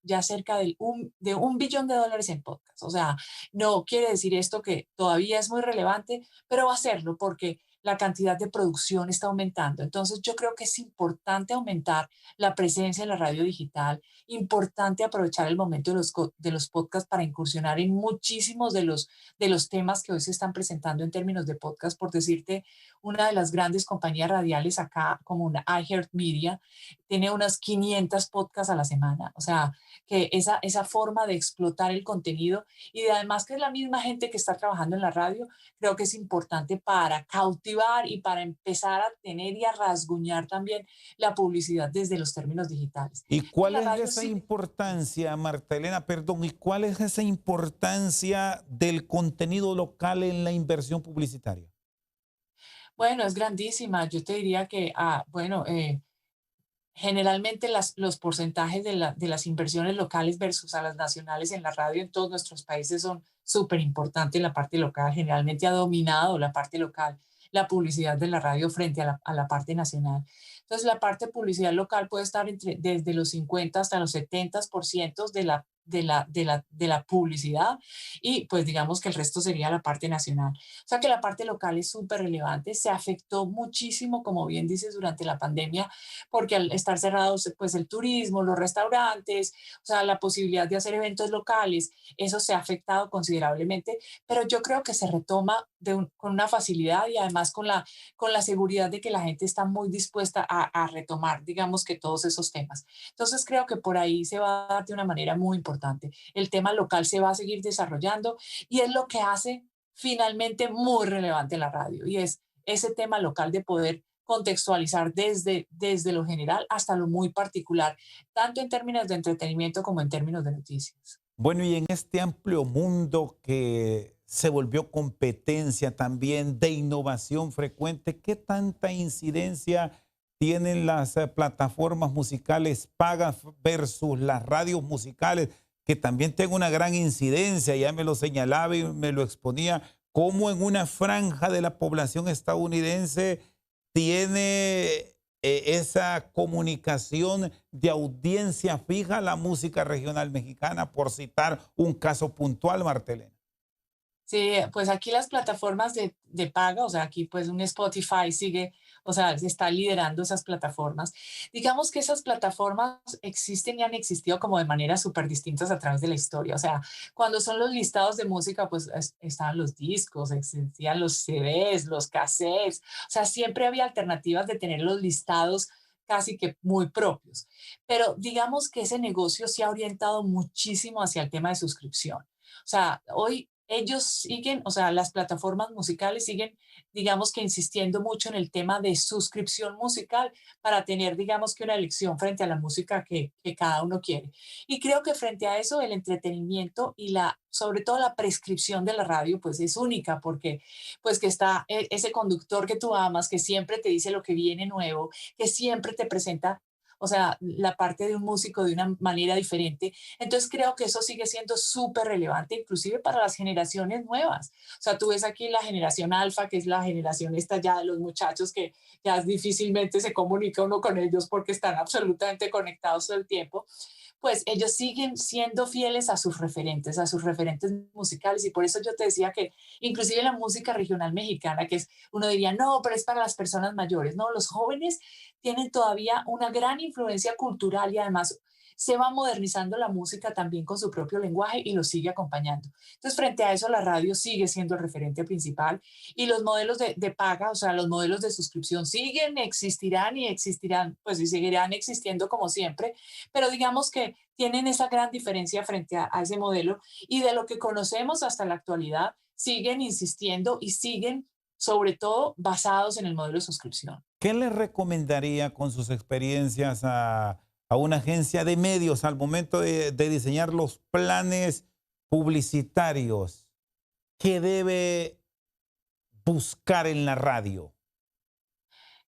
[SPEAKER 3] ya cerca de un billón de dólares en podcast. O sea, no quiere decir esto que todavía es muy relevante, pero va a serlo porque la cantidad de producción está aumentando. Entonces, yo creo que es importante aumentar la presencia en la radio digital, importante aprovechar el momento de los podcasts para incursionar en muchísimos de los temas que hoy se están presentando en términos de podcast. Por decirte, una de las grandes compañías radiales acá, como una iHeartMedia, tiene unas 500 podcasts a la semana. O sea, que esa forma de explotar el contenido y de además que es la misma gente que está trabajando en la radio, creo que es importante para cautivar y para empezar a tener y a rasguñar también la publicidad desde los términos digitales.
[SPEAKER 2] ¿Y cuál
[SPEAKER 3] La
[SPEAKER 2] es
[SPEAKER 3] radio
[SPEAKER 2] esa
[SPEAKER 3] sí.
[SPEAKER 2] importancia, Marta Elena, perdón, y cuál es esa importancia del contenido local en la inversión publicitaria?
[SPEAKER 3] Bueno, es grandísima. Yo te diría que, bueno, generalmente los porcentajes de las inversiones locales versus a las nacionales en la radio en todos nuestros países son súper importantes en la parte local. Generalmente ha dominado la parte local la publicidad de la radio frente a la parte nacional. Entonces, la parte de publicidad local puede estar desde los 50 hasta los 70% de la publicidad y pues digamos que el resto sería la parte nacional. O sea que la parte local es súper relevante, se afectó muchísimo, como bien dices, durante la pandemia porque al estar cerrados, pues el turismo, los restaurantes, o sea, la posibilidad de hacer eventos locales, eso se ha afectado considerablemente, pero yo creo que se retoma con una facilidad y además con la seguridad de que la gente está muy dispuesta a retomar, digamos que todos esos temas. Entonces creo que por ahí se va a dar de una manera muy importante. El tema local se va a seguir desarrollando y es lo que hace finalmente muy relevante la radio y es ese tema local de poder contextualizar desde lo general hasta lo muy particular, tanto en términos de entretenimiento como en términos de noticias.
[SPEAKER 2] Bueno, y en este amplio mundo que se volvió competencia también de innovación frecuente, ¿qué tanta incidencia tienen las plataformas musicales pagas versus las radios musicales, que también tienen una gran incidencia? Ya me lo señalaba y me lo exponía, cómo en una franja de la población estadounidense tiene esa comunicación de audiencia fija la música regional mexicana, por citar un caso puntual, Martelena.
[SPEAKER 3] Sí, pues aquí las plataformas de paga, o sea, aquí pues un Spotify sigue, o sea, se está liderando esas plataformas. Digamos que esas plataformas existen y han existido como de maneras súper distintas a través de la historia. O sea, cuando son los listados de música, pues estaban los discos, existían los CDs, los cassettes. O sea, siempre había alternativas de tener los listados casi que muy propios. Pero digamos que ese negocio se ha orientado muchísimo hacia el tema de suscripción. O sea, hoy ellos siguen, o sea, las plataformas musicales siguen, digamos que insistiendo mucho en el tema de suscripción musical para tener, digamos que una elección frente a la música que cada uno quiere. Y creo que frente a eso, el entretenimiento y sobre todo la prescripción de la radio, pues es única porque, pues que está ese conductor que tú amas, que siempre te dice lo que viene nuevo, que siempre te presenta, o sea, la parte de un músico de una manera diferente. Entonces creo que eso sigue siendo súper relevante, inclusive para las generaciones nuevas. O sea, tú ves aquí la generación alfa, que es la generación esta ya de los muchachos que ya difícilmente se comunica uno con ellos porque están absolutamente conectados todo el tiempo. Pues ellos siguen siendo fieles a sus referentes musicales. Y por eso yo te decía que inclusive la música regional mexicana, que es, uno diría, no, pero es para las personas mayores. No, los jóvenes tienen todavía una gran influencia cultural y además se va modernizando la música también con su propio lenguaje y lo sigue acompañando. Entonces, frente a eso, la radio sigue siendo el referente principal y los modelos de paga, o sea, los modelos de suscripción siguen, existirán y existirán, pues y seguirán existiendo como siempre, pero digamos que tienen esa gran diferencia frente a ese modelo y de lo que conocemos hasta la actualidad, siguen insistiendo y siguen sobre todo basados en el modelo de suscripción.
[SPEAKER 2] ¿Qué le recomendaría con sus experiencias a una agencia de medios al momento de diseñar los planes publicitarios? ¿Qué debe buscar en la radio?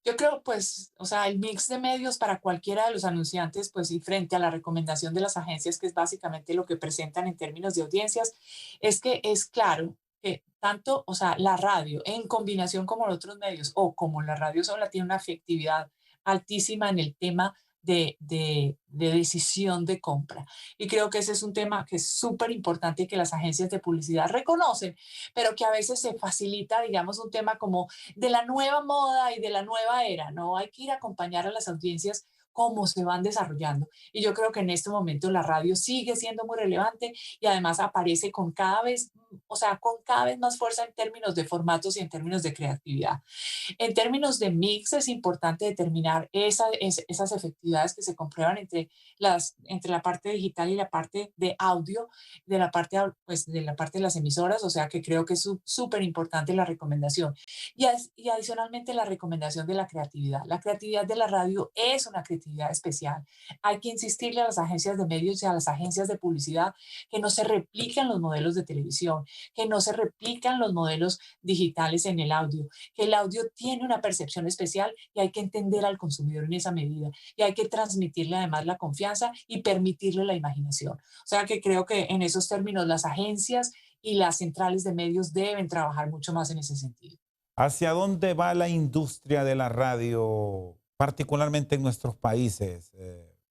[SPEAKER 3] Yo creo, pues, o sea, el mix de medios para cualquiera de los anunciantes, pues, y frente a la recomendación de las agencias, que es básicamente lo que presentan en términos de audiencias, es que es claro que tanto, o sea, la radio en combinación con los otros medios o como la radio sola tiene una efectividad altísima en el tema de decisión de compra. Y creo que ese es un tema que es súper importante y que las agencias de publicidad reconocen, pero que a veces se facilita, digamos, un tema como de la nueva moda y de la nueva era, ¿no? Hay que ir a acompañar a las audiencias cómo se van desarrollando. Y yo creo que en este momento la radio sigue siendo muy relevante y además aparece con cada vez, o sea, con cada vez más fuerza en términos de formatos y en términos de creatividad. En términos de mix, es importante determinar esas efectividades que se comprueban entre la parte digital y la parte de audio, pues, de la parte de las emisoras, o sea que creo que es súper importante la recomendación. Y adicionalmente la recomendación de la creatividad. La creatividad de la radio es una creatividad especial. Hay que insistirle a las agencias de medios y a las agencias de publicidad que no se repliquen los modelos de televisión, que no se replican los modelos digitales en el audio, que el audio tiene una percepción especial y hay que entender al consumidor en esa medida y hay que transmitirle además la confianza y permitirle la imaginación. O sea que creo que en esos términos las agencias y las centrales de medios deben trabajar mucho más en ese sentido.
[SPEAKER 2] ¿Hacia dónde va la industria de la radio, particularmente en nuestros países,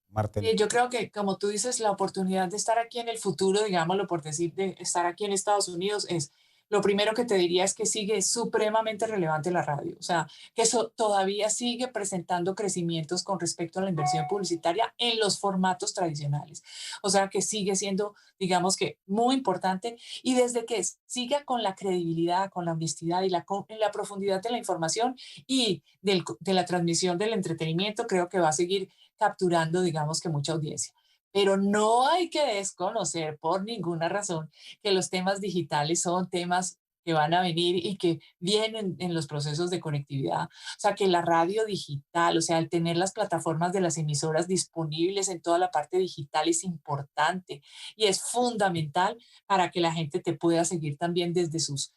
[SPEAKER 2] Martel?
[SPEAKER 3] Yo creo que, como tú dices, la oportunidad de estar aquí en el futuro, digámoslo por decir, de estar aquí en Estados Unidos es lo primero que te diría es que sigue supremamente relevante la radio. O sea, que eso todavía sigue presentando crecimientos con respecto a la inversión publicitaria en los formatos tradicionales. O sea, que sigue siendo, digamos que, muy importante y desde que siga con la credibilidad, con la honestidad y en la profundidad de la información y de la transmisión del entretenimiento, creo que va a seguir capturando, digamos que mucha audiencia. Pero no hay que desconocer por ninguna razón que los temas digitales son temas que van a venir y que vienen en los procesos de conectividad. O sea, que la radio digital, o sea, el tener las plataformas de las emisoras disponibles en toda la parte digital es importante y es fundamental para que la gente te pueda seguir también desde sus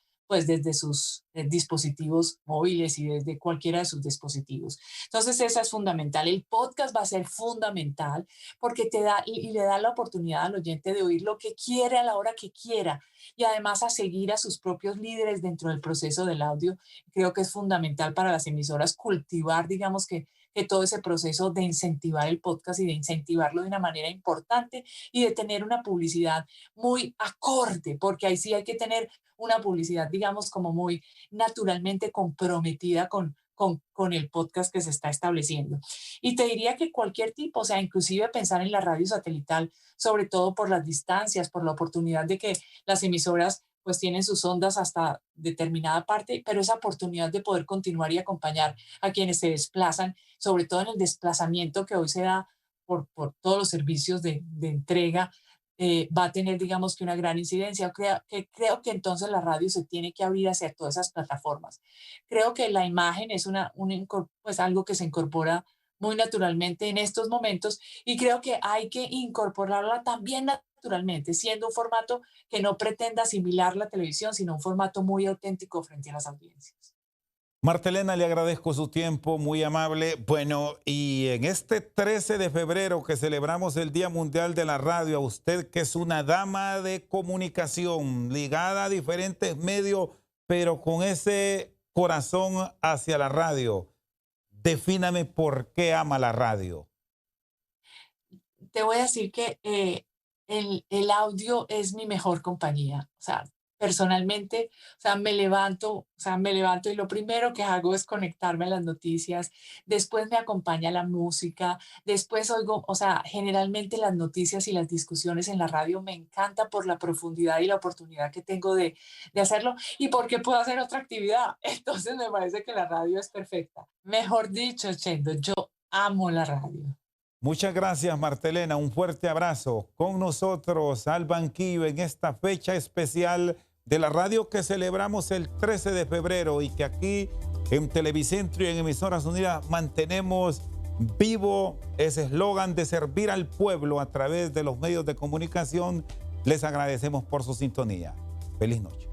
[SPEAKER 3] dispositivos móviles y desde cualquiera de sus dispositivos. Entonces, esa es fundamental. El podcast va a ser fundamental porque te da y le da la oportunidad al oyente de oír lo que quiere a la hora que quiera y además a seguir a sus propios líderes dentro del proceso del audio. Creo que es fundamental para las emisoras cultivar, digamos que todo ese proceso de incentivar el podcast y de incentivarlo de una manera importante y de tener una publicidad muy acorde, porque ahí sí hay que tener una publicidad, digamos, como muy naturalmente comprometida con el podcast que se está estableciendo. Y te diría que cualquier tipo, o sea, inclusive pensar en la radio satelital, sobre todo por las distancias, por la oportunidad de que las emisoras pues tienen sus ondas hasta determinada parte, pero esa oportunidad de poder continuar y acompañar a quienes se desplazan, sobre todo en el desplazamiento que hoy se da por todos los servicios de entrega, va a tener, digamos, que una gran incidencia. Creo que entonces la radio se tiene que abrir hacia todas esas plataformas. Creo que la imagen es pues algo que se incorpora muy naturalmente en estos momentos y creo que hay que incorporarla también naturalmente, siendo un formato que no pretenda asimilar la televisión, sino un formato muy auténtico frente a las audiencias.
[SPEAKER 2] Martelena, le agradezco su tiempo, muy amable. Bueno, y en este 13 de febrero que celebramos el Día Mundial de la Radio, a usted que es una dama de comunicación, ligada a diferentes medios, pero con ese corazón hacia la radio, defíname por qué ama la radio.
[SPEAKER 3] Te voy a decir que el audio es mi mejor compañía. O sea, personalmente, o sea, me levanto y lo primero que hago es conectarme a las noticias, después me acompaña la música, después oigo, o sea, generalmente las noticias y las discusiones en la radio me encanta por la profundidad y la oportunidad que tengo de hacerlo y porque puedo hacer otra actividad. Entonces me parece que la radio es perfecta. Mejor dicho, Chendo, yo amo la radio.
[SPEAKER 2] Muchas gracias, Martelena. Un fuerte abrazo. Con nosotros al banquillo en esta fecha especial de la radio que celebramos el 13 de febrero y que aquí en Televicentro y en Emisoras Unidas mantenemos vivo ese eslogan de servir al pueblo a través de los medios de comunicación. Les agradecemos por su sintonía. Feliz noche.